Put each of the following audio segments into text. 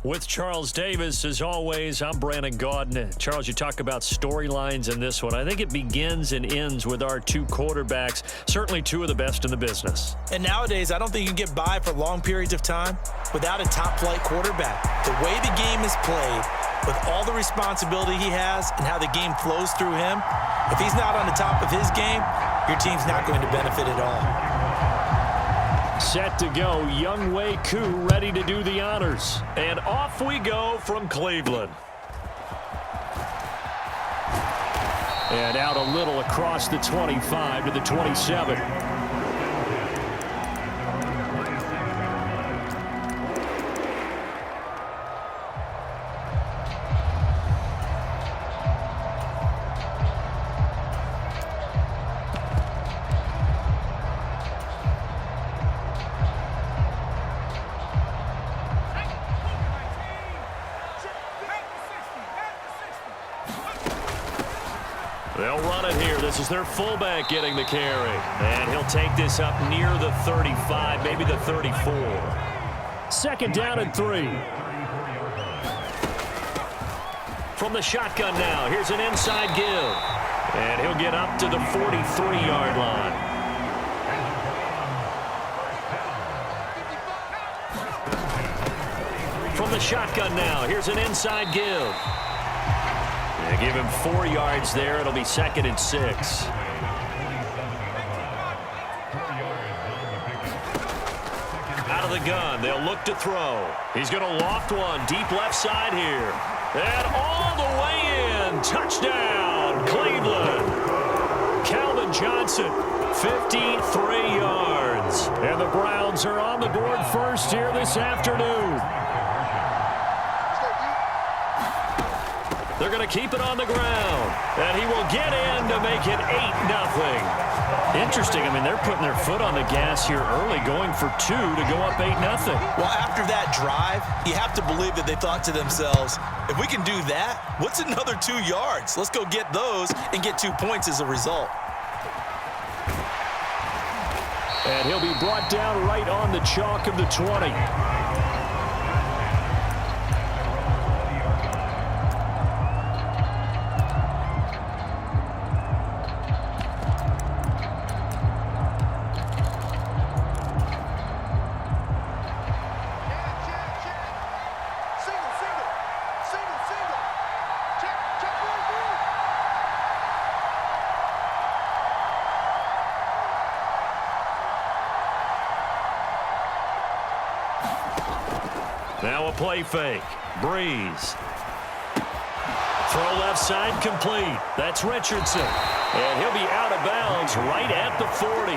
With Charles Davis, as always, I'm Brandon Gaudin. Charles, you talk about storylines in this one. I think it begins and ends with our two quarterbacks, certainly two of the best in the business. And nowadays, I don't think you can get by for long periods of time without a top-flight quarterback. The way the game is played, with all the responsibility he has and how the game flows through him, if he's not on the top of his game, your team's not going to benefit at all. Set to go, Younghoe Koo ready to do the honors. And off we go from Cleveland. And out a little across the 25 to the 27. They'll run it here. This is their fullback getting the carry. And he'll take this up near the 35, maybe the 34. Second down and 3. From the shotgun now, here's an inside give. And he'll get up to the 43-yard line. From the shotgun now, here's an inside give. They give him 4 yards there. It'll be second and 6. Out of the gun. They'll look to throw. He's going to loft one deep left side here. And all the way in. Touchdown, Cleveland. Calvin Johnson, 53 yards. And the Browns are on the board first here this afternoon. They're going to keep it on the ground. And he will get in to make it 8-0. Interesting. I mean, they're putting their foot on the gas here early, going for 2 to go up 8-0. Well, after that drive, you have to believe that they thought to themselves, if we can do that, what's another 2 yards? Let's go get those and get 2 points as a result. And he'll be brought down right on the chalk of the 20. Now a play fake. Breeze. Throw left side complete. That's Richardson. And he'll be out of bounds right at the 40.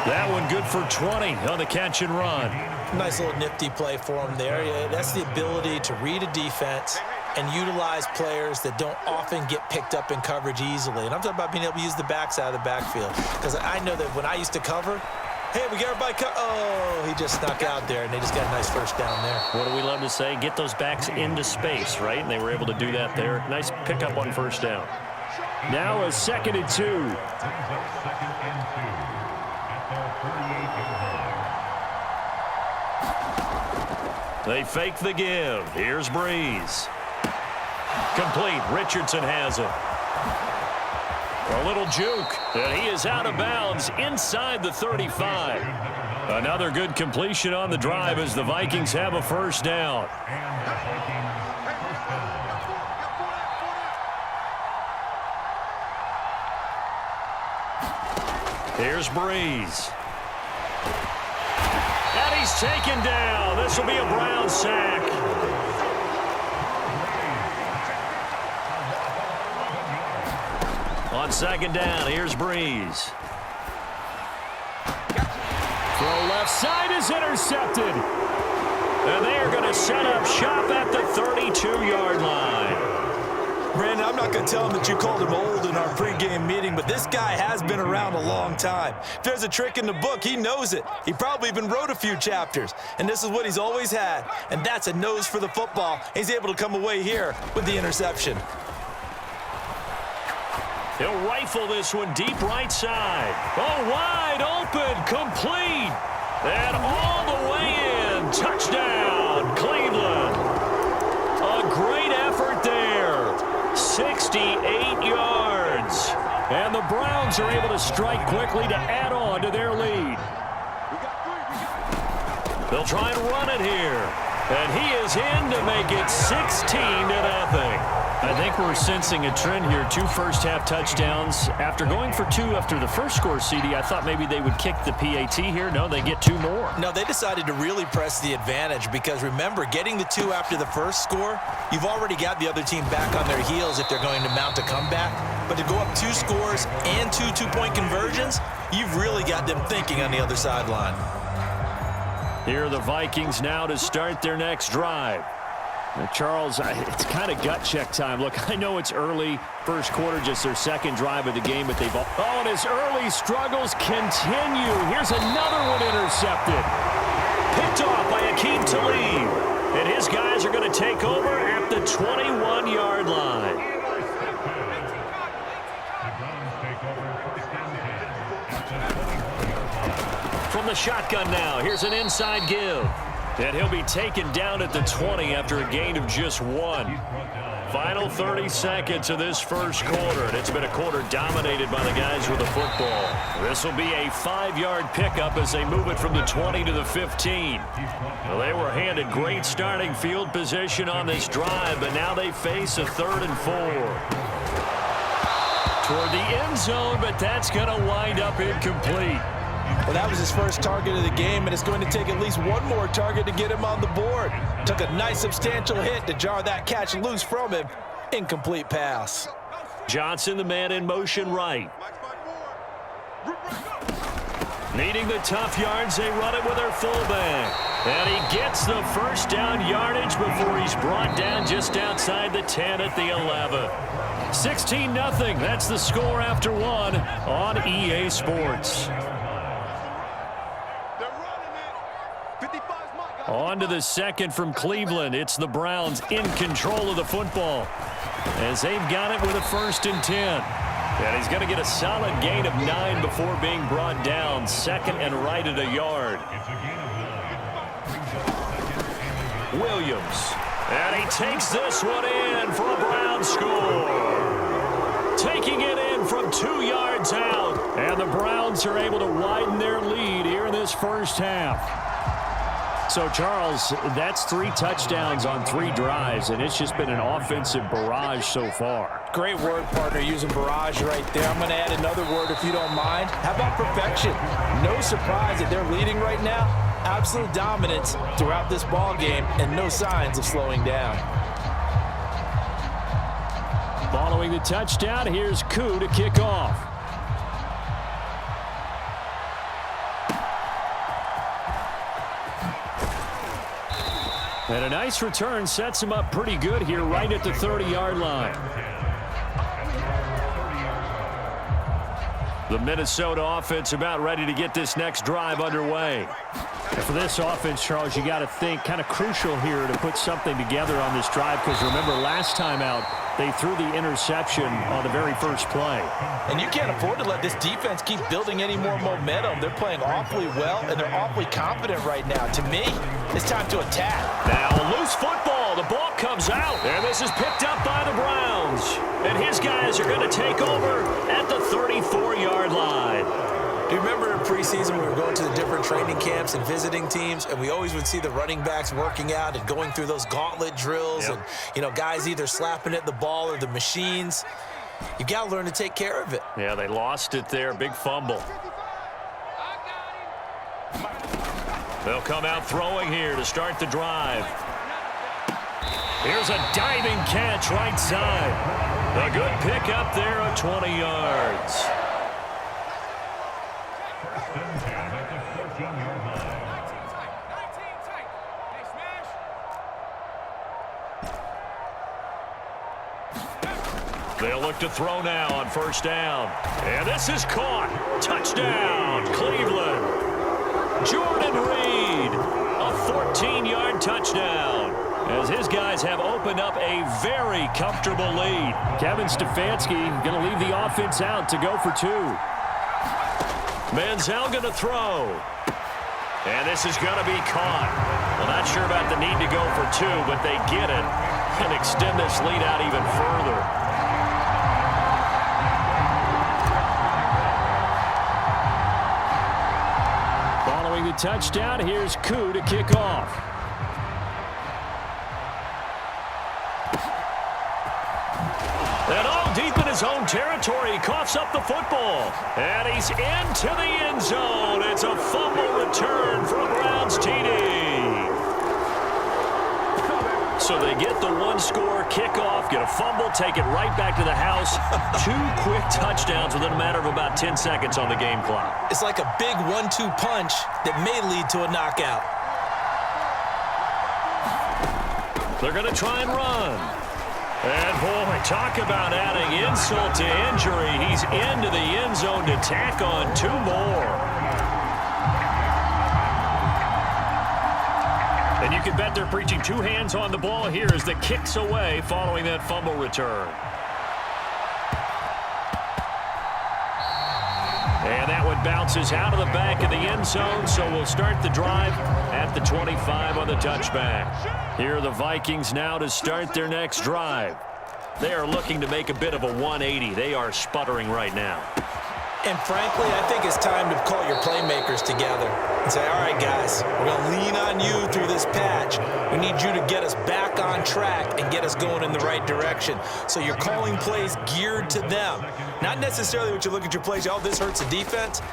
That one good for 20 on the catch and run. Nice little nifty play for him there. Yeah, that's the ability to read a defense and utilize players that don't often get picked up in coverage easily. And I'm talking about being able to use the backs out of the backfield. Because I know that when I used to cover, hey, we got everybody oh, he just snuck out there, and they just got a nice first down there. What do we love to say? Get those backs into space, right? And they were able to do that there. Nice pickup on first down. Now a 2nd and 2. They fake the give. Here's Breeze. Complete. Richardson has it. A little juke, and he is out of bounds inside the 35. Another good completion on the drive as the Vikings have a first down. Here's Breeze. And he's taken down. This will be a Brown sack. On second down, here's Breeze. Throw left side is intercepted. And they are going to set up shop at the 32-yard line. Brandon, I'm not going to tell him that you called him old in our pregame meeting, but this guy has been around a long time. If there's a trick in the book, he knows it. He probably even wrote a few chapters. And this is what he's always had. And that's a nose for the football. He's able to come away here with the interception. He'll rifle this one deep right side. Oh, wide open, complete. And all the way in. Touchdown, Cleveland. And the Browns are able to strike quickly to add on to their lead. They'll try and run it here. And he is in to make it 16-0. I think we're sensing a trend here. 2 first-half touchdowns. After going for 2 after the first score, CD, I thought maybe they would kick the PAT here. No, they get 2 more. No, they decided to really press the advantage because, remember, getting the 2 after the first score, you've already got the other team back on their heels if they're going to mount a comeback. But to go up 2 scores and 2 two-point conversions, you've really got them thinking on the other sideline. Here are the Vikings now to start their next drive. Now, Charles, it's kind of gut check time. Look, I know it's early, first quarter, just their second drive of the game, but they've all... Oh, and his early struggles continue. Here's another one intercepted. Picked off by Akeem Talib. And his guys are going to take over at the 21-yard line. From the shotgun now, here's an inside give. And he'll be taken down at the 20 after a gain of just 1. Final 30 seconds of this first quarter, and it's been a quarter dominated by the guys with the football. This will be a 5-yard pickup as they move it from the 20 to the 15. Well, they were handed great starting field position on this drive, but now they face a 3rd and 4. Toward the end zone, but that's going to wind up incomplete. Well, that was his first target of the game, and it's going to take at least one more target to get him on the board. Took a nice substantial hit to jar that catch loose from him. Incomplete pass. Johnson, the man in motion right. Needing the tough yards, they run it with their fullback. And he gets the first down yardage before he's brought down just outside the 10 at the 11. 16-0. That's the score after 1 on EA Sports. On to the second from Cleveland. It's the Browns in control of the football as they've got it with a 1st and 10. And he's going to get a solid gain of 9 before being brought down. 2nd and right at a yard. Williams. And he takes this one in for a Browns score. Taking it in from 2 yards out. And the Browns are able to widen their lead here in this first half. So, Charles, that's 3 touchdowns on 3 drives, and it's just been an offensive barrage so far. Great word, partner, using barrage right there. I'm going to add another word if you don't mind. How about perfection? No surprise that they're leading right now. Absolute dominance throughout this ball game and no signs of slowing down. Following the touchdown, here's Koo to kick off. And a nice return sets him up pretty good here right at the 30-yard line. The Minnesota offense about ready to get this next drive underway. And for this offense, Charles, you got to think kind of crucial here to put something together on this drive because remember last time out, they threw the interception on the very first play. And you can't afford to let this defense keep building any more momentum. They're playing awfully well, and they're awfully confident right now. To me, it's time to attack. Now a loose football. The ball comes out. And this is picked up by the Browns. And his guys are going to take over at the 34-yard line. Do you remember in preseason we were going to the different training camps and visiting teams, and we always would see the running backs working out and going through those gauntlet drills and, you know, guys either slapping at the ball or the machines. You got to learn to take care of it. Yeah, they lost it there. Big fumble. They'll come out throwing here to start the drive. Here's a diving catch right side. A good pickup there at 20 yards. They'll look to throw now on first down. And this is caught. Touchdown, Cleveland. Jordan Reed, a 14-yard touchdown. As his guys have opened up a very comfortable lead. Kevin Stefanski going to leave the offense out to go for 2. Manziel going to throw. And this is going to be caught. Well, not sure about the need to go for 2, but they get it and extend this lead out even further. touchdown. Here's Koo to kick off. And all deep in his own territory, he coughs up the football. And he's into the end zone. It's a fumble return for a Browns TD. So they get the one-score kickoff, get a fumble, take it right back to the house. 2 quick touchdowns within a matter of about 10 seconds on the game clock. It's like a big 1-2 punch that may lead to a knockout. They're going to try and run. And, boy, talk about adding insult to injury. He's into the end zone to tack on 2 more. And you can bet they're preaching 2 hands on the ball here as the kick's away following that fumble return. And that one bounces out of the back of the end zone, so we'll start the drive at the 25 on the touchback. Here are the Vikings now to start their next drive. They are looking to make a bit of a 180. They are sputtering right now. And frankly, I think it's time to call your playmakers together and say, all right, guys, we're going to lean on you through this patch. We need you to get us back on track and get us going in the right direction. So you're calling plays geared to them. Not necessarily what you look at your plays, oh, this hurts the defense.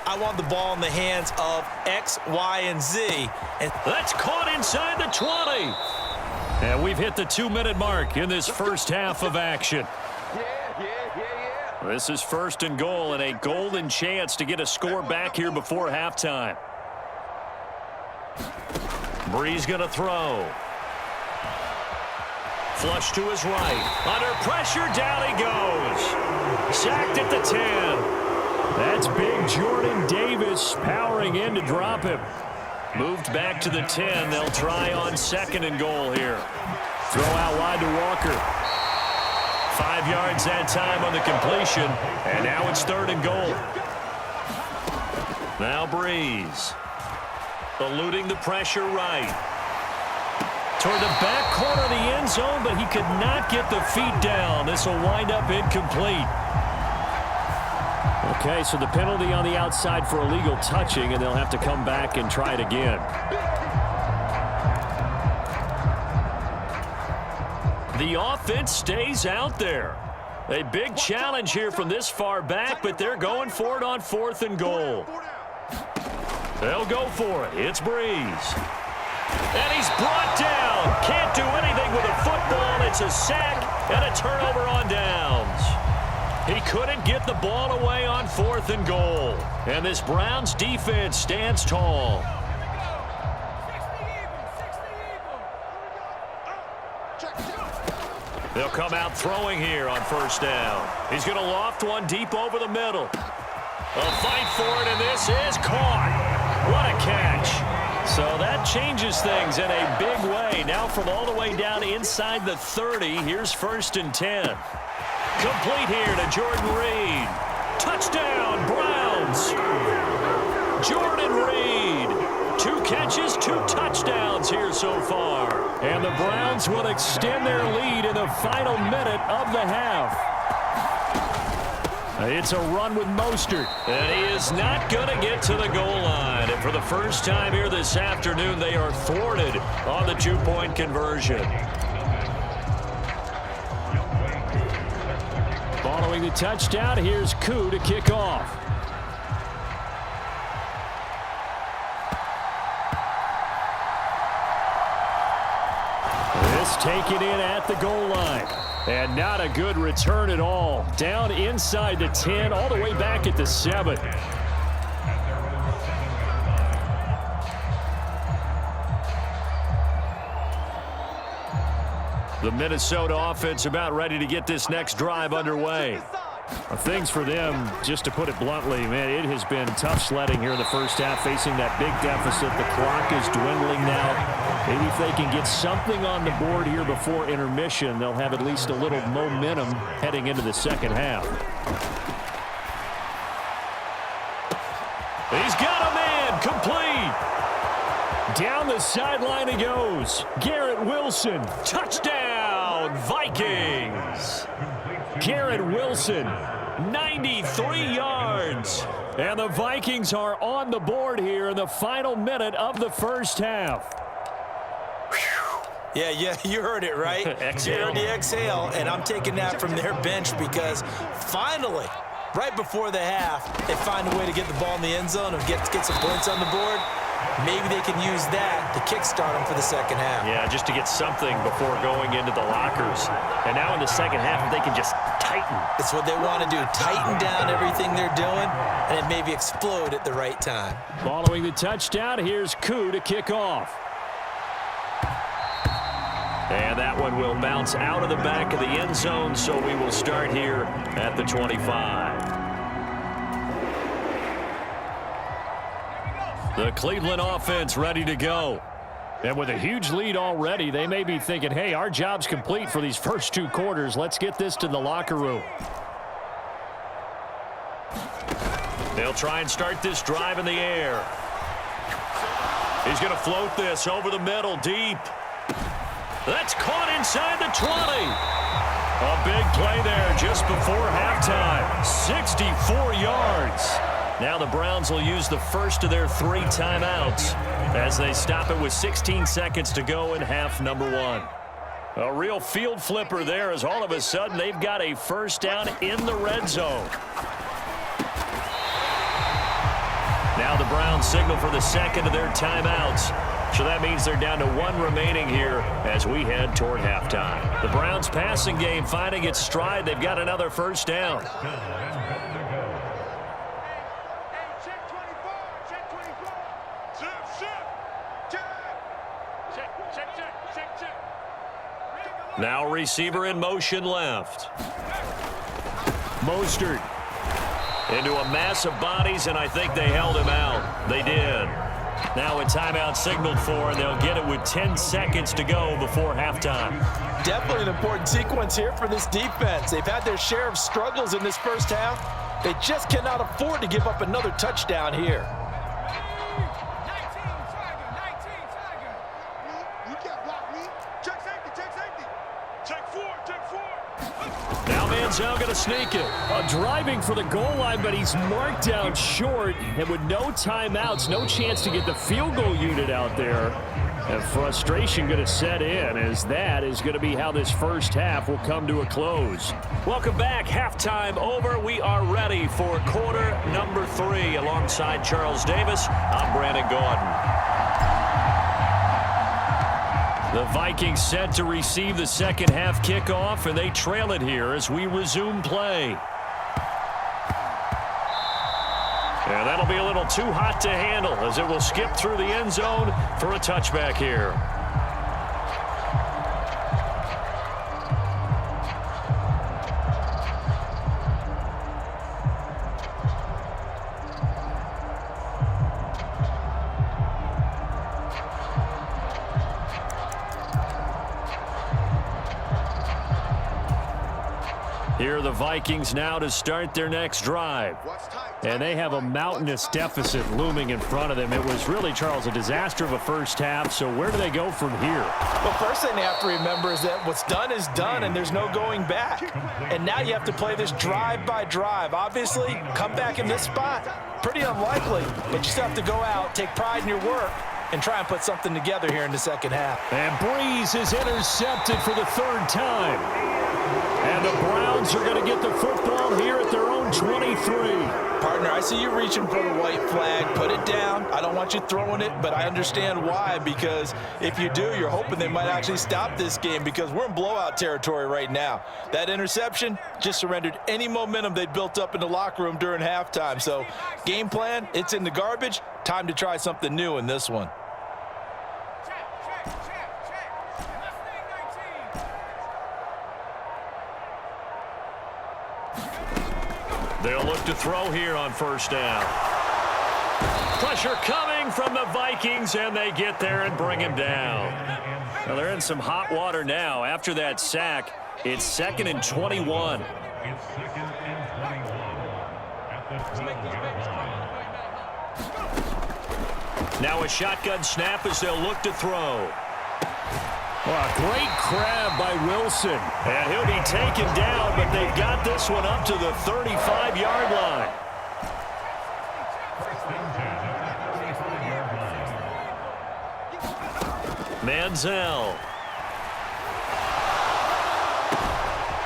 I want the ball in the hands of X, Y, and Z. And that's caught inside the 20. And we've hit the 2-minute mark in this first half of action. This is 1st and goal and a golden chance to get a score back here before halftime. Bree's going to throw. Flush to his right. Under pressure, down he goes. Sacked at the 10. That's big Jordan Davis powering in to drop him. Moved back to the 10. They'll try on 2nd and goal here. Throw out wide to Walker. 5 yards that time on the completion, and now it's 3rd and goal. Now Breeze. Eluding the pressure right. Toward the back corner of the end zone, but he could not get the feet down. This will wind up incomplete. Okay, so the penalty on the outside for illegal touching, and they'll have to come back and try it again. The offense stays out there. A big challenge here from this far back, but they're going for it on 4th and goal. They'll go for it. It's Breeze. And he's brought down. Can't do anything with a football. It's a sack and a turnover on downs. He couldn't get the ball away on 4th and goal. And this Browns defense stands tall. They'll come out throwing here on 1st down. He's going to loft one deep over the middle. A fight for it, and this is caught. What a catch. So that changes things in a big way. Now from all the way down inside the 30, here's 1st and 10. Complete here to Jordan Reed. Touchdown, Browns. Jordan Reed. 2 catches, 2 touchdowns here so far. And the Browns will extend their lead in the final minute of the half. It's a run with Mostert. And he is not going to get to the goal line. And for the first time here this afternoon, they are thwarted on the 2-point conversion. Following the touchdown, here's Koo to kick off. This taken in at the goal line. And not a good return at all. Down inside the 10, all the way back at the 7. The Minnesota offense about ready to get this next drive underway. Things for them, just to put it bluntly, man, it has been tough sledding here in the first half, facing that big deficit. The clock is dwindling now. Maybe if they can get something on the board here before intermission, they'll have at least a little momentum heading into the second half. He's got a man, complete. Down the sideline he goes. Garrett Wilson. Touchdown, Vikings. Garrett Wilson, 93 yards. And the Vikings are on the board here in the final minute of the first half. Yeah, you heard it, right? You heard the exhale, and I'm taking that from their bench because finally, right before the half, they find a way to get the ball in the end zone and get some points on the board. Maybe they can use that to kickstart them for the second half. Yeah, just to get something before going into the lockers. And now in the second half, they can just tighten. It's what they want to do, tighten down everything they're doing, and then maybe explode at the right time. Following the touchdown, here's Koo to kick off. And that one will bounce out of the back of the end zone, so we will start here at the 25. The Cleveland offense ready to go. And with a huge lead already, they may be thinking, hey, our job's complete for these first 2 quarters. Let's get this to the locker room. They'll try and start this drive in the air. He's going to float this over the middle, deep. That's caught inside the 20. A big play there just before halftime. 64 yards. Now the Browns will use the first of their 3 timeouts as they stop it with 16 seconds to go in half number 1. A real field flipper there as all of a sudden they've got a first down in the red zone. Now the Browns signal for the second of their timeouts. So that means they're down to 1 remaining here as we head toward halftime. The Browns passing game finding its stride. They've got another first down. Now receiver in motion left. Mostert. Into a mass of bodies, and I think they held him out. They did. Now a timeout signaled for, and they'll get it with 10 seconds to go before halftime. Definitely an important sequence here for this defense. They've had their share of struggles in this first half. They just cannot afford to give up another touchdown here. Now going to sneak it. Driving for the goal line, but he's marked down short. And with no timeouts, no chance to get the field goal unit out there. And frustration going to set in as that is going to be how this first half will come to a close. Welcome back. Halftime over. We are ready for quarter number 3. Alongside Charles Davis, I'm Brandon Gordon. The Vikings set to receive the second half kickoff, and they trail it here as we resume play. And that'll be a little too hot to handle as it will skip through the end zone for a touchback here. Here are the Vikings now to start their next drive. And they have a mountainous deficit looming in front of them. It was really, Charles, a disaster of a first half. So where do they go from here? Well, first thing they have to remember is that what's done is done, and there's no going back. And now you have to play this drive by drive. Obviously, come back in this spot, pretty unlikely. But you still have to go out, take pride in your work, and try and put something together here in the second half. And Breeze is intercepted for the 3rd time. And the Browns are going to get the football here at their own 23. Partner, I see you reaching for the white flag. Put it down. I don't want you throwing it, but I understand why, because if you do, you're hoping they might actually stop this game because we're in blowout territory right now. That interception just surrendered any momentum they built up in the locker room during halftime. So game plan, it's in the garbage. Time to try something new in this one. They'll look to throw here on first down. Pressure coming from the Vikings, and they get there and bring him down. Well, they're in some hot water now. After that sack, it's 2nd and 21. Now a shotgun snap as they'll look to throw. Well, a great grab by Wilson. And he'll be taken down, but they've got this one up to the 35-yard line. Manziel.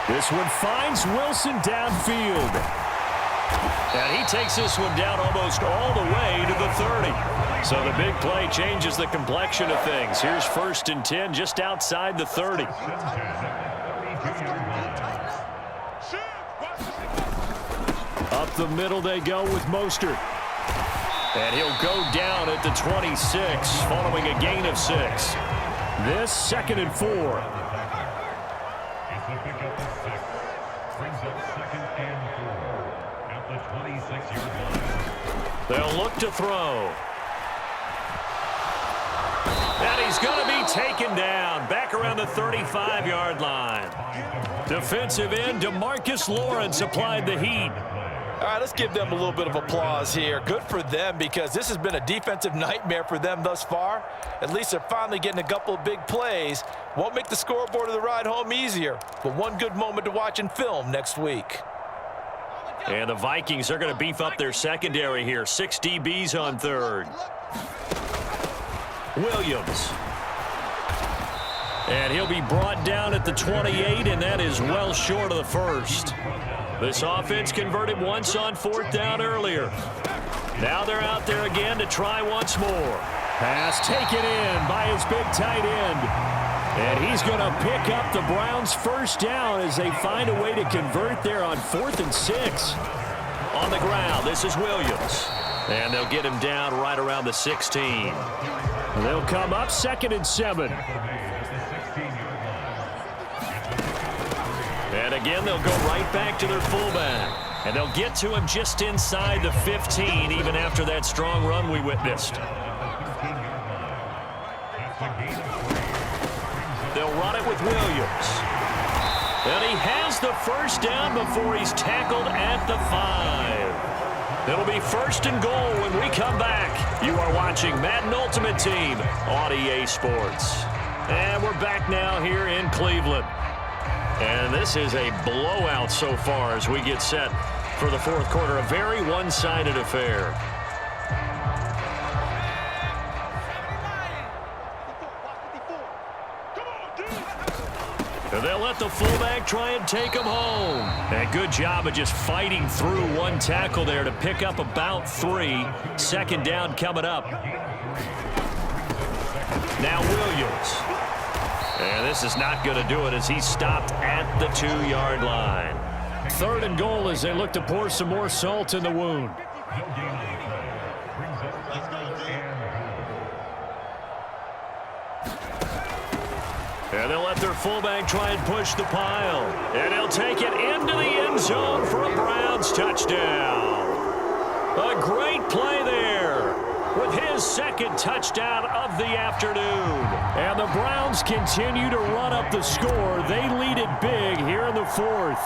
This one finds Wilson downfield. And he takes this one down almost all the way to the 30. So the big play changes the complexion of things. Here's 1st and 10 just outside the 30. Up the middle they go with Mostert. And he'll go down at the 26 following a gain of 6. This 2nd and 4. They'll look to throw. And he's going to be taken down back around the 35-yard line. Defensive end DeMarcus Lawrence applied the heat. All right, let's give them a little bit of applause here. Good for them, because this has been a defensive nightmare for them thus far. At least they're finally getting a couple of big plays. Won't make the scoreboard of the ride home easier, but one good moment to watch in film next week. And the Vikings are going to beef up their secondary here. 6 DBs on 3rd. Williams. And he'll be brought down at the 28, and that is well short of the 1st. This offense converted once on 4th down earlier. Now they're out there again to try once more. Pass taken in by his big tight end. And he's going to pick up the Browns' 1st down as they find a way to convert there on 4th and 6. On the ground, this is Williams. And they'll get him down right around the 16. They'll come up 2nd and 7. And again, they'll go right back to their fullback. And they'll get to him just inside the 15, even after that strong run we witnessed. They'll run it with Williams. And he has the 1st down before he's tackled at the 5. It'll be 1st and goal when we come back. You are watching Madden Ultimate Team on EA Sports. And we're back now here in Cleveland. And this is a blowout so far as we get set for the 4th quarter. A very one-sided affair. And they'll let the fullback try and take him home. And good job of just fighting through one tackle there to pick up about 3. 2nd down coming up. Now Williams. And this is not going to do it as he's stopped at the 2-yard line. 3rd and goal as they look to pour some more salt in the wound. And they'll let their fullback try and push the pile. And he'll take it into the end zone for a Browns touchdown. A great play there with his 2nd touchdown of the afternoon. And the Browns continue to run up the score. They lead it big here in the 4th.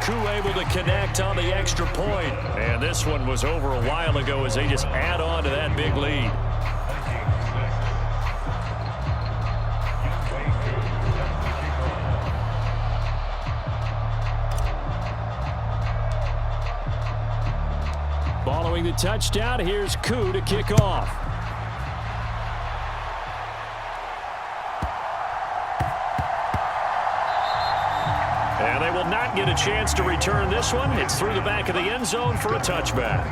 Koo able to connect on the extra point. And this one was over a while ago as they just add on to that big lead. Following the touchdown, here's Koo to kick off. And they will not get a chance to return this one. It's through the back of the end zone for a touchback.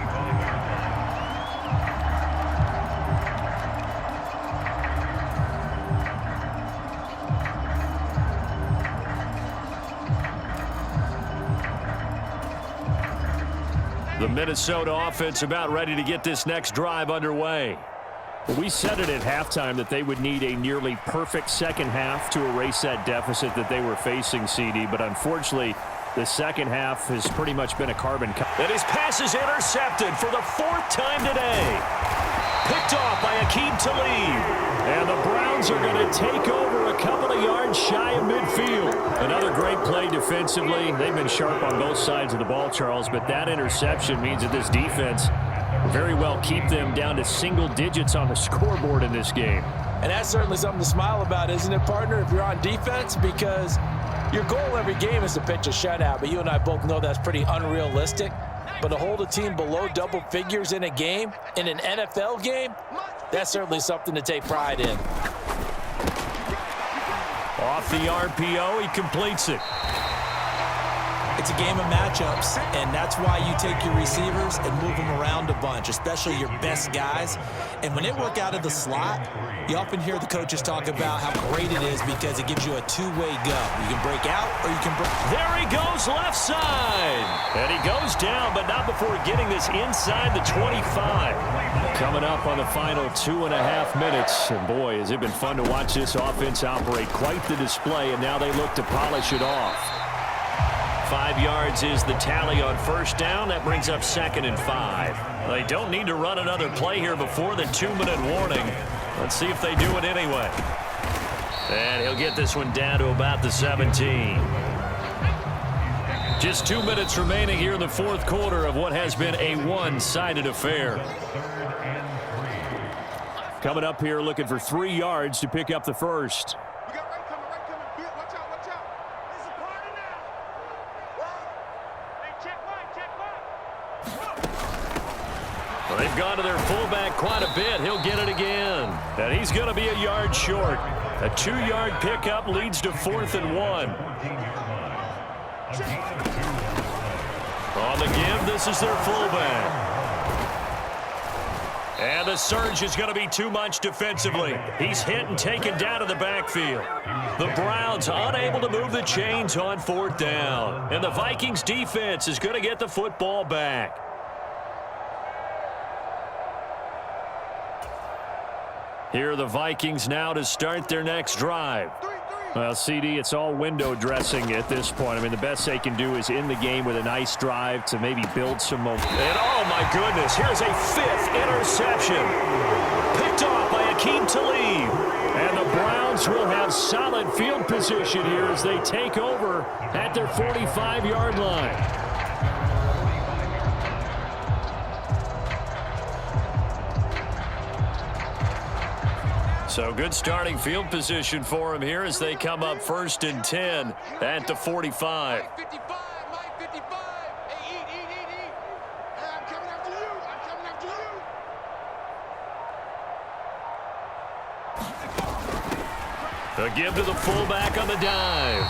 The Minnesota offense about ready to get this next drive underway. We said it at halftime that they would need a nearly perfect 2nd half to erase that deficit that they were facing, CD, but unfortunately, the 2nd half has pretty much been a carbon copy. And his pass is intercepted for the 4th time today. Picked off by Aqib Talib. And the Browns are going to take over a couple of yards shy of midfield. Another great play defensively. They've been sharp on both sides of the ball, Charles, but that interception means that this defense very well keep them down to single digits on the scoreboard in this game. And that's certainly something to smile about, isn't it, partner, if you're on defense? Because your goal every game is to pitch a shutout, but you and I both know that's pretty unrealistic. but to hold a team below double figures in a game, in an NFL game, that's certainly something to take pride in. Off the RPO, he completes it. It's a game of matchups, and that's why you take your receivers and move them around a bunch, especially your best guys. And when they work out of the slot, you often hear the coaches talk about how great it is because it gives you a two-way go. You can break out or you can break. There he goes left side. And he goes down, but not before getting this inside the 25. Coming up on the final 2.5 minutes. And boy, has it been fun to watch this offense operate. Quite the display, and now they look to polish it off. 5 yards is the tally on first down. That brings up 2nd and 5. They don't need to run another play here before the 2-minute warning. Let's see if they do it anyway. And he'll get this one down to about the 17. Just 2 minutes remaining here in the fourth quarter of what has been a one-sided affair. Coming up here looking for 3 yards to pick up the first. They've gone to their fullback quite a bit. He'll get it again. And he's going to be a yard short. A 2-yard pickup leads to 4th and 1. On the give, this is their fullback. And the surge is going to be too much defensively. He's hit and taken down to the backfield. The Browns unable to move the chains on 4th down. And the Vikings defense is going to get the football back. Here are the Vikings now to start their next drive. Well, CD, it's all window dressing at this point. I mean, the best they can do is in the game with a nice drive to maybe build some momentum. And oh my goodness, here's a 5th interception. Picked off by Akeem Talib. And the Browns will have solid field position here as they take over at their 45-yard line. So good starting field position for him here as they come up 1st and 10 at the 45. The give to the fullback on the dive.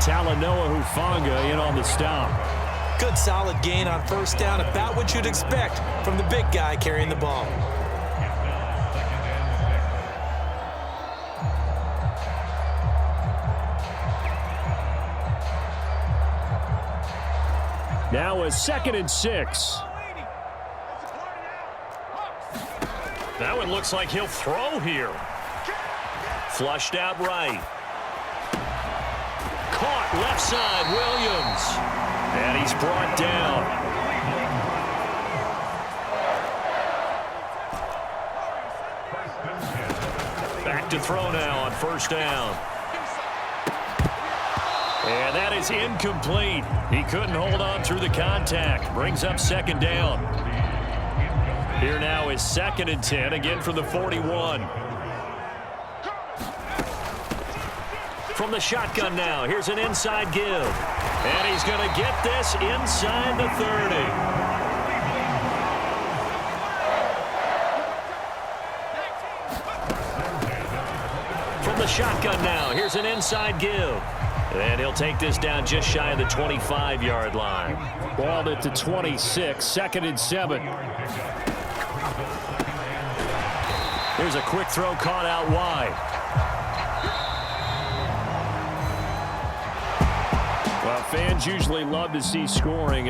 Talanoa Hufanga in on the stop. Good solid gain on first down, about what you'd expect from the big guy carrying the ball. Now a 2nd and 6. That one looks like he'll throw here. Flushed out right. Caught left side, Williams. And he's brought down. Back to throw now on first down. And that is incomplete. He couldn't hold on through the contact. Brings up 2nd down. Here now is 2nd and 10, again from the 41. From the shotgun now, here's an inside give. And he's going to get this inside the 30. From the shotgun now, here's an inside give. And he'll take this down just shy of the 25-yard line. Balled at the 26, 2nd and 7. Here's a quick throw caught out wide. Well, fans usually love to see scoring.